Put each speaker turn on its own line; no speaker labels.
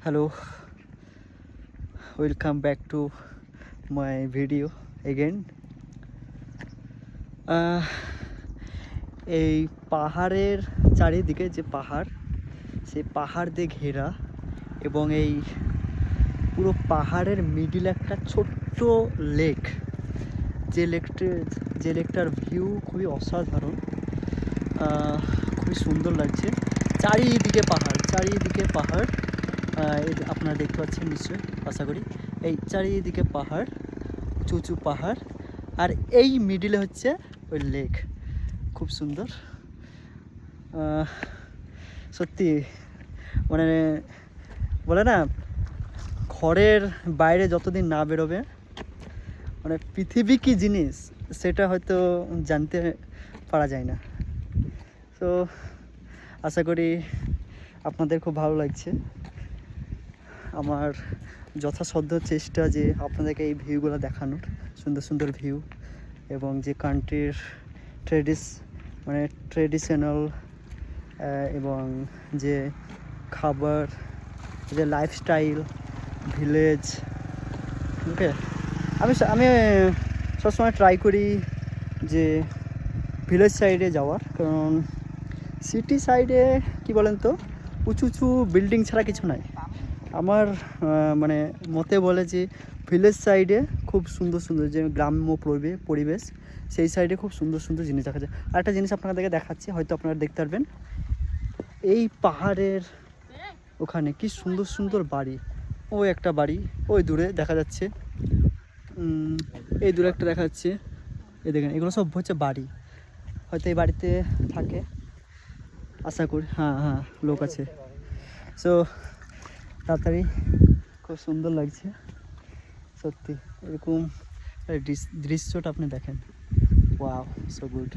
Hello, welcome back to my video again. এই পাহাড়ের চারিদিকে যে পাহাড়, সেই পাহাড় দিয়ে ঘেরা এবং এই পুরো পাহাড়ের মিডিলে একটা ছোট্ট লেক, যে লেকটার ভিউ খুবই অসাধারণ, খুবই সুন্দর লাগছে। চারিদিকে পাহাড়, আপনারা দেখতে পাচ্ছেন নিশ্চয়ই, আশা করি। এই চারিদিকে পাহাড়, উঁচু পাহাড়, আর এই মিডিলে হচ্ছে ওই লেক। খুব সুন্দর, সত্যি মানে বলে না, ঘরের বাইরে যতদিন না বেরোবে মানে পৃথিবী কী জিনিস সেটা হয়তো জানতে পারা যায় না। তো আশা করি আপনাদের খুব ভালো লাগছে। আমার যথাসাধ্য চেষ্টা যে আপনাদেরকে এই ভিউগুলো দেখানোর, সুন্দর সুন্দর ভিউ, এবং যে কান্ট্রির ট্রেডিশনাল এবং যে খাবার, যে লাইফস্টাইল, ভিলেজ। ওকে, আমি সবসময় ট্রাই করি যে ভিলেজ সাইডে যাওয়ার, কারণ সিটি সাইডে কি বলেন তো, উঁচু বিল্ডিং ছাড়া কিছু নাই। আমার মানে মতে বলে যে ভিলেজ সাইডে খুব সুন্দর যে গ্রাম্য পরিবেশ, সেই সাইডে খুব সুন্দর জিনিস দেখা যায়। আর একটা জিনিস আপনাদেরকে দেখাচ্ছি, হয়তো আপনারা দেখতে পারবেন। এই পাহাড়ের ওখানে কি সুন্দর বাড়ি। ওই একটা বাড়ি ওই দূরে দেখা যাচ্ছে, এই দূরে একটা দেখা যাচ্ছে। এই দেখেন, এগুলো সব হচ্ছে বাড়ি, হয়তো এই বাড়িতে থাকে আশা করি। হ্যাঁ, লোক আছে। সো তাড়াতাড়ি, খুব সুন্দর লাগছে সত্যি। এরকম দৃশ্যটা আপনি দেখেন, ওয়াও, সো গুড।